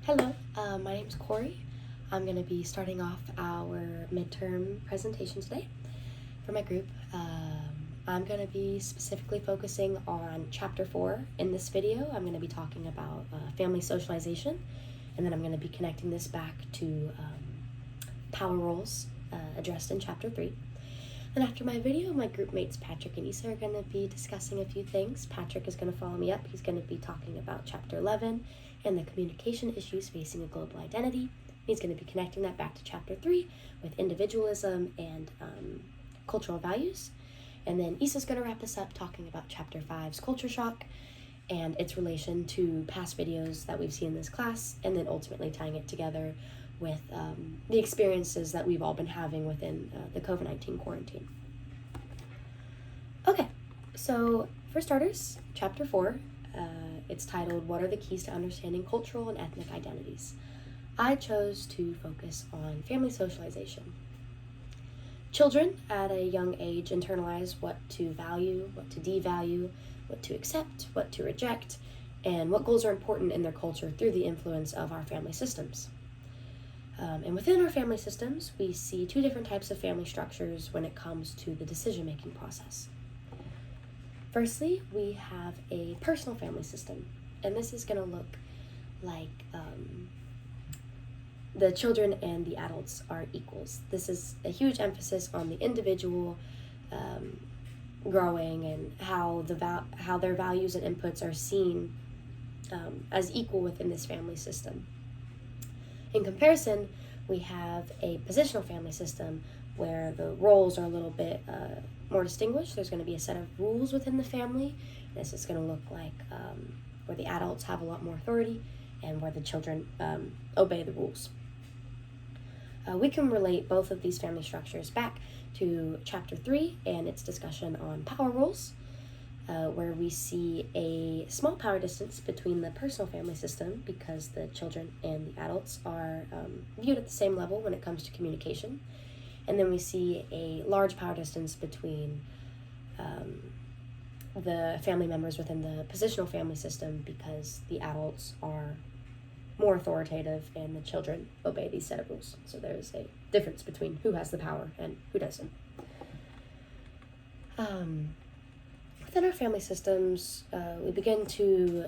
Hello, my name's Corey. I'm going to be starting off our midterm presentation today for my group. I'm going to be specifically focusing on Chapter 4 in this video. I'm going to be talking about family socialization, and then I'm going to be connecting this back to power roles addressed in Chapter 3. And after my video, my group mates Patrick and Issa are going to be discussing a few things. Patrick is going to follow me up. He's going to be talking about Chapter 11 and the communication issues facing a global identity. He's going to be connecting that back to Chapter 3 with individualism and cultural values. And then Issa's going to wrap this up talking about Chapter 5's culture shock and its relation to past videos that we've seen in this class, and then ultimately tying it together with the experiences that we've all been having within the COVID-19 quarantine. Okay, so for starters, Chapter 4, it's titled, What are the Keys to Understanding Cultural and Ethnic Identities? I chose to focus on family socialization. Children at a young age internalize what to value, what to devalue, what to accept, what to reject, and what goals are important in their culture through the influence of our family systems. And within our family systems, we see two different types of family structures when it comes to the decision-making process. Firstly, we have a personal family system, and this is going to look like the children and the adults are equals. This is a huge emphasis on the individual growing and how their values and inputs are seen as equal within this family system. In comparison, we have a positional family system where the roles are a little bit more distinguished. There's going to be a set of rules within the family. This is going to look like where the adults have a lot more authority and where the children obey the rules. We can relate both of these family structures back to Chapter 3 and its discussion on power roles, where we see a small power distance between the personal family system because the children and the adults are viewed at the same level when it comes to communication. And then we see a large power distance between the family members within the positional family system because the adults are more authoritative and the children obey these set of rules. So there's a difference between who has the power and who doesn't. Within our family systems, we begin to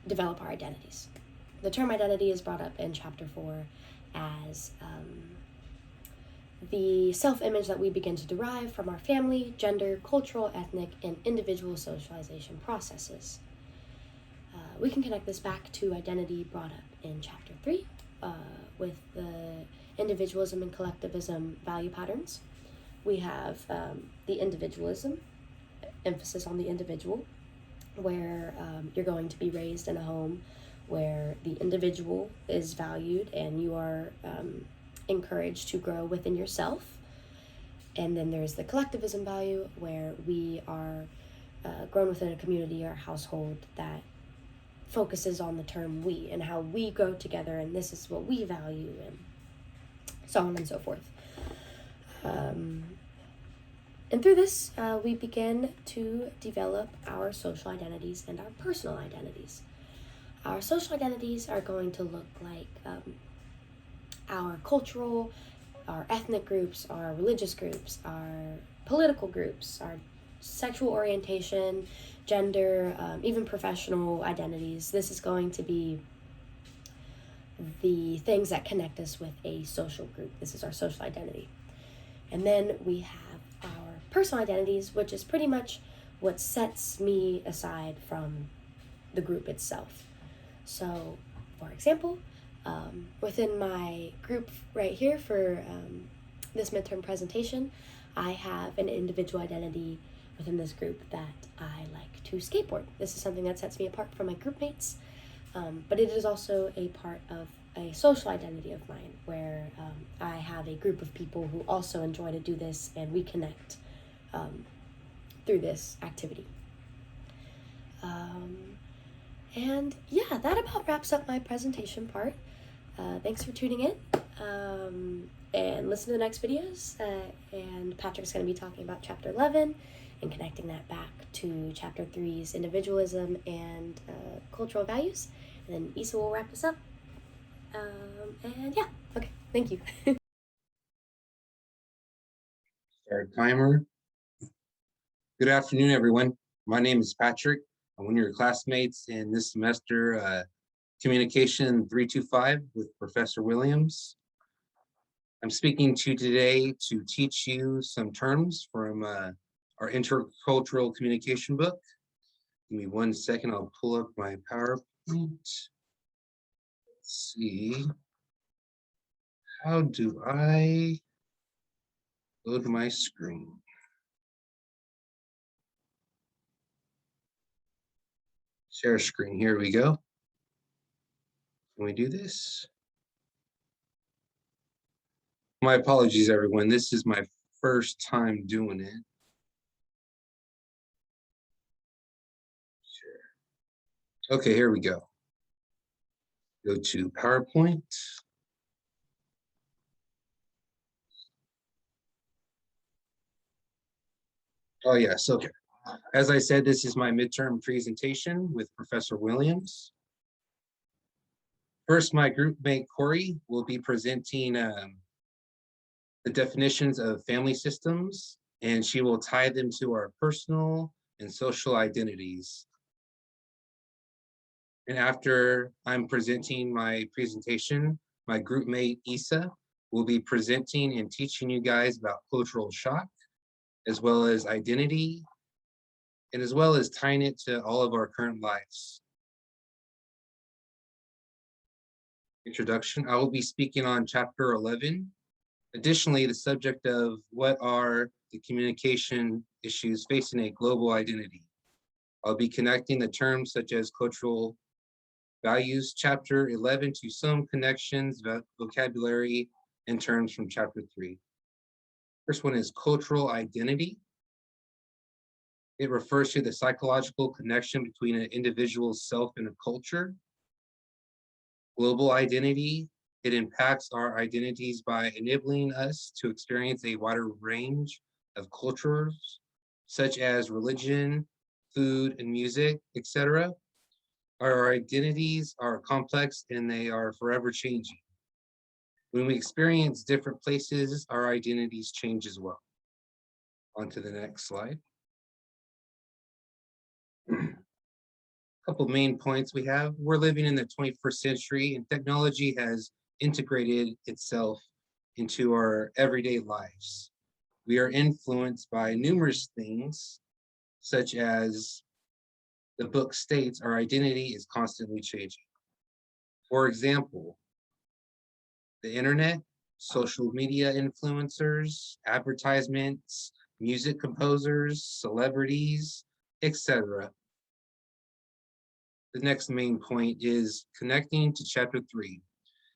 develop our identities. The term identity is brought up in Chapter 4 as the self-image that we begin to derive from our family, gender, cultural, ethnic, and individual socialization processes. We can connect this back to identity brought up in Chapter 3 with the individualism and collectivism value patterns. We have the individualism, emphasis on the individual, where you're going to be raised in a home where the individual is valued and you are encouraged to grow within yourself. And then there's the collectivism value where we are grown within a community or household that focuses on the term we and how we grow together and this is what we value and so on and so forth. And through this, we begin to develop our social identities and our personal identities. Our social identities are going to look like our cultural, our ethnic groups, our religious groups, our political groups, our sexual orientation, gender, even professional identities. This is going to be the things that connect us with a social group. This is our social identity. And then we have our personal identities, which is pretty much what sets me aside from the group itself. So, for example, within my group right here for this midterm presentation, I have an individual identity within this group that I like to skateboard. This is something that sets me apart from my group mates, but it is also a part of a social identity of mine where I have a group of people who also enjoy to do this and we connect through this activity. And yeah, that about wraps up my presentation part. Thanks for tuning in and listen to the next videos. And Patrick's going to be talking about Chapter 11 and connecting that back to Chapter 3's individualism and cultural values. And then Issa will wrap us up. And yeah, okay, thank you. Start timer. Good afternoon, everyone. My name is Patrick. I'm one of your classmates in this semester, Communication 325 with Professor Williams. I'm speaking to you today to teach you some terms from our intercultural communication book. Give me 1 second, I'll pull up my PowerPoint. Let's see. How do I load my screen? Share screen, here we go. Can we do this? My apologies, everyone. This is my first time doing it. Sure. Okay, here we go. Go to PowerPoint. Oh, yes, okay. As I said, this is my midterm presentation with Professor Williams. First, my group mate Corey will be presenting the definitions of family systems, and she will tie them to our personal and social identities. And after I'm presenting my presentation, my group mate Isa will be presenting and teaching you guys about cultural shock, as well as identity, and as well as tying it to all of our current lives. Introduction, I will be speaking on chapter 11. Additionally, the subject of what are the communication issues facing a global identity. I'll be connecting the terms such as cultural values, chapter 11, to some connections, vocabulary, and terms from chapter 3. First one is cultural identity. It refers to the psychological connection between an individual's self and a culture. Global identity, it impacts our identities by enabling us to experience a wider range of cultures, such as religion, food, and music, etc. Our identities are complex and they are forever changing. When we experience different places, our identities change as well. On to the next slide. Couple main points we have. We're living in the 21st century and technology has integrated itself into our everyday lives. We are influenced by numerous things, such as the book states, our identity is constantly changing. For example, the internet, social media influencers, advertisements, music composers, celebrities, etc. The next main point is connecting to chapter 3.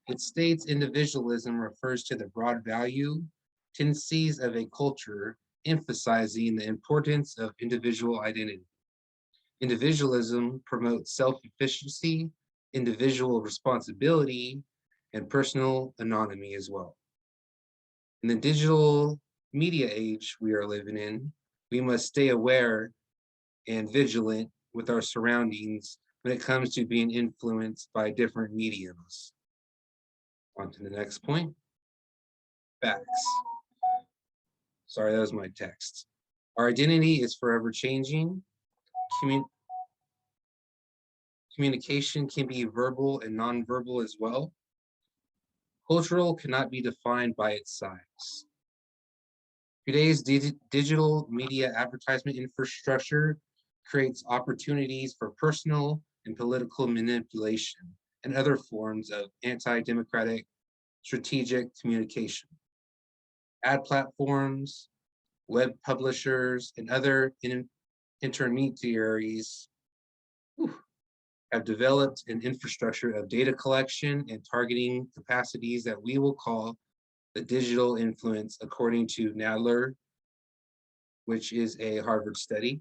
It states individualism refers to the broad value, tendencies of a culture, emphasizing the importance of individual identity. Individualism promotes self-efficiency, individual responsibility, and personal autonomy as well. In the digital media age we are living in, we must stay aware and vigilant with our surroundings when it comes to being influenced by different mediums. On to the next point. Facts. Sorry, that was my text. Our identity is forever changing. Communication can be verbal and nonverbal as well. Cultural cannot be defined by its size. Today's digital media advertisement infrastructure creates opportunities for personal and political manipulation and other forms of anti-democratic strategic communication. Ad platforms, web publishers, and other intermediaries have developed an infrastructure of data collection and targeting capacities that we will call the digital influence, according to Nadler, which is a Harvard study.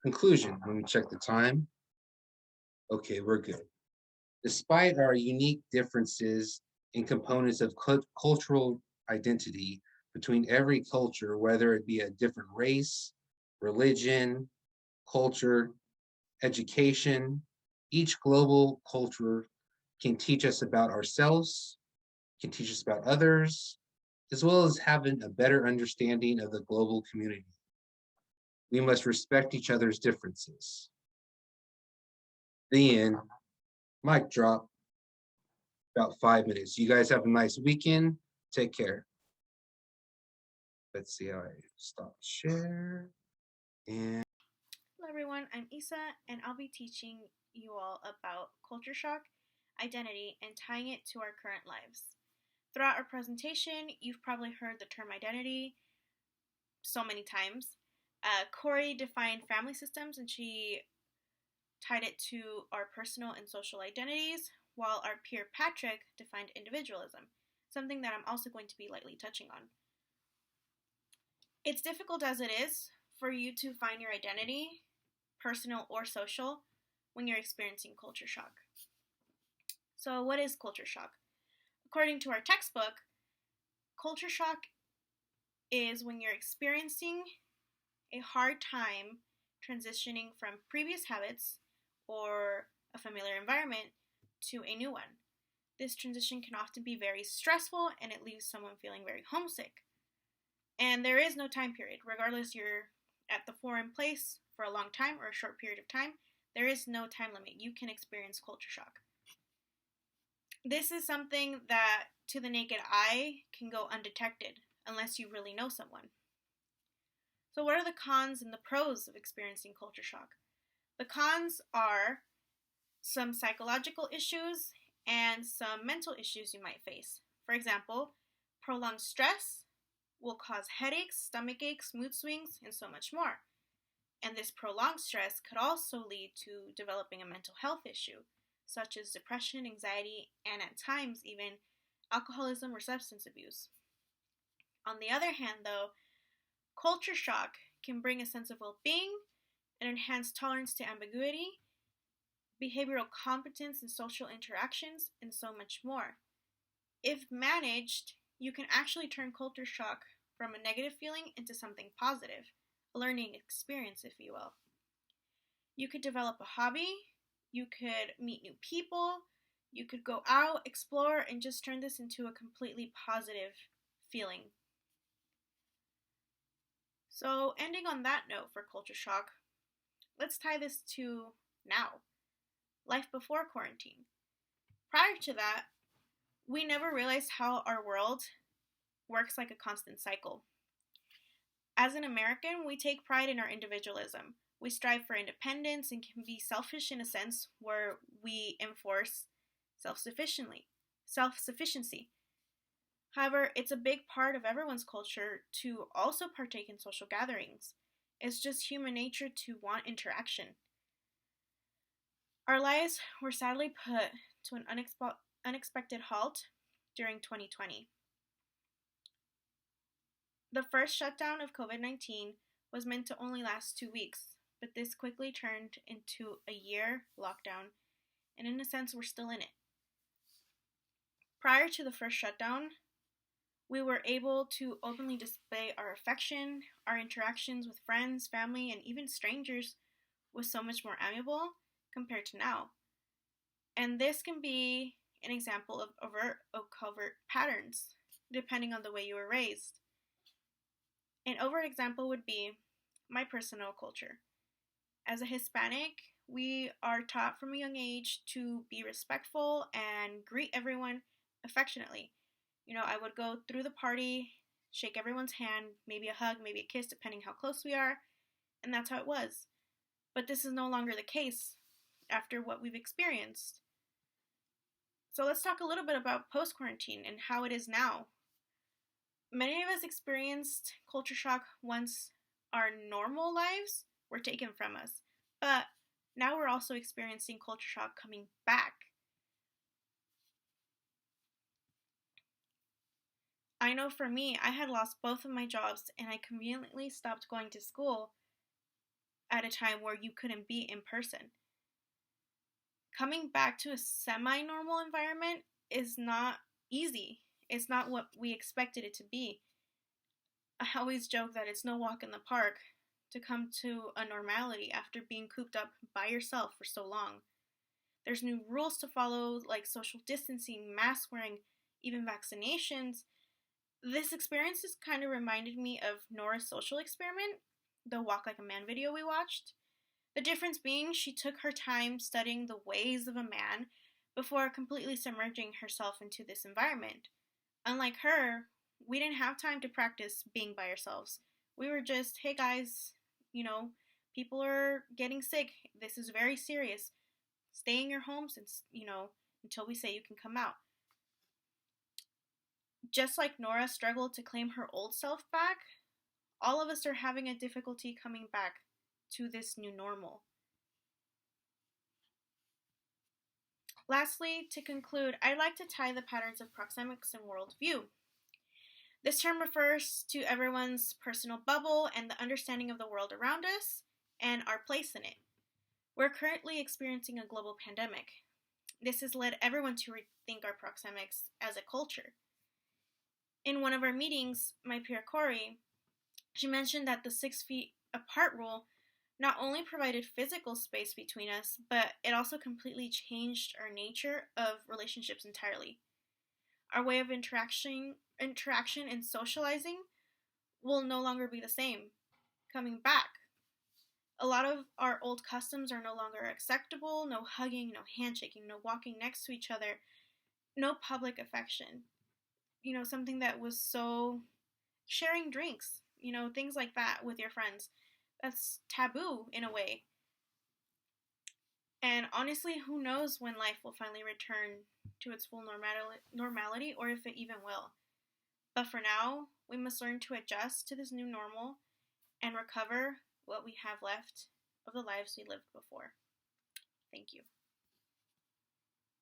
Conclusion, let me check the time. Okay, we're good. Despite our unique differences in components of cultural identity between every culture, whether it be a different race, religion, culture, education, Each global culture can teach us about ourselves, can teach us about others, as well as having a better understanding of the global community. We must respect each other's differences. The end. Mic drop. About 5 minutes. You guys have a nice weekend. Take care. Let's see how I stop share. And Hello everyone, I'm Isa and I'll be teaching you all about culture shock, identity, and tying it to our current lives. Throughout our presentation, you've probably heard the term identity so many times. Corey defined family systems and she tied it to our personal and social identities, while our peer Patrick defined individualism, something that I'm also going to be lightly touching on. It's difficult as it is for you to find your identity, personal or social, when you're experiencing culture shock. So, what is culture shock? According to our textbook, culture shock is when you're experiencing a hard time transitioning from previous habits or a familiar environment to a new one. This transition can often be very stressful and it leaves someone feeling very homesick. And there is no time period, regardless you're at the foreign place for a long time or a short period of time, there is no time limit. You can experience culture shock. This is something that to the naked eye can go undetected unless you really know someone. So what are the cons and the pros of experiencing culture shock? The cons are some psychological issues and some mental issues you might face. For example, prolonged stress will cause headaches, stomach aches, mood swings, and so much more. And this prolonged stress could also lead to developing a mental health issue, such as depression, anxiety, and at times even alcoholism or substance abuse. On the other hand, though, culture shock can bring a sense of well-being, an enhanced tolerance to ambiguity, behavioral competence in social interactions, and so much more. If managed, you can actually turn culture shock from a negative feeling into something positive, a learning experience, if you will. You could develop a hobby, you could meet new people, you could go out, explore, and just turn this into a completely positive feeling. So, ending on that note for culture shock, let's tie this to now, life before quarantine. Prior to that, we never realized how our world works like a constant cycle. As an American, we take pride in our individualism. We strive for independence and can be selfish in a sense where we enforce self-sufficiency. However, it's a big part of everyone's culture to also partake in social gatherings. It's just human nature to want interaction. Our lives were sadly put to an unexpected halt during 2020. The first shutdown of COVID-19 was meant to only last 2 weeks, but this quickly turned into a year lockdown, and in a sense, we're still in it. Prior to the first shutdown, we were able to openly display our affection, our interactions with friends, family, and even strangers was so much more amiable compared to now. And this can be an example of overt or covert patterns, depending on the way you were raised. An overt example would be my personal culture. As a Hispanic, we are taught from a young age to be respectful and greet everyone affectionately. You know, I would go through the party, shake everyone's hand, maybe a hug, maybe a kiss, depending how close we are, and that's how it was. But this is no longer the case after what we've experienced. So let's talk a little bit about post-quarantine and how it is now. Many of us experienced culture shock once our normal lives were taken from us, but now we're also experiencing culture shock coming back. I know for me, I had lost both of my jobs and I conveniently stopped going to school at a time where you couldn't be in person. Coming back to a semi-normal environment is not easy. It's not what we expected it to be. I always joke that it's no walk in the park to come to a normality after being cooped up by yourself for so long. There's new rules to follow, like social distancing, mask wearing, even vaccinations. This experience has kind of reminded me of Nora's social experiment, the Walk Like a Man video we watched. The difference being she took her time studying the ways of a man before completely submerging herself into this environment. Unlike her, we didn't have time to practice being by ourselves. We were just, hey guys, people are getting sick. This is very serious. Stay in your homes until we say you can come out. Just like Nora struggled to claim her old self back, all of us are having a difficulty coming back to this new normal. Lastly, to conclude, I'd like to tie the patterns of proxemics and worldview. This term refers to everyone's personal bubble and the understanding of the world around us and our place in it. We're currently experiencing a global pandemic. This has led everyone to rethink our proxemics as a culture. In one of our meetings, my peer Corey, she mentioned that the 6 feet apart rule not only provided physical space between us, but it also completely changed our nature of relationships entirely. Our way of interaction and socializing will no longer be the same. Coming back, a lot of our old customs are no longer acceptable. No hugging, no handshaking, no walking next to each other, no public affection. Something that was so sharing drinks, things like that with your friends. That's taboo in a way. And honestly, who knows when life will finally return to its full normality or if it even will. But for now, we must learn to adjust to this new normal and recover what we have left of the lives we lived before. Thank you.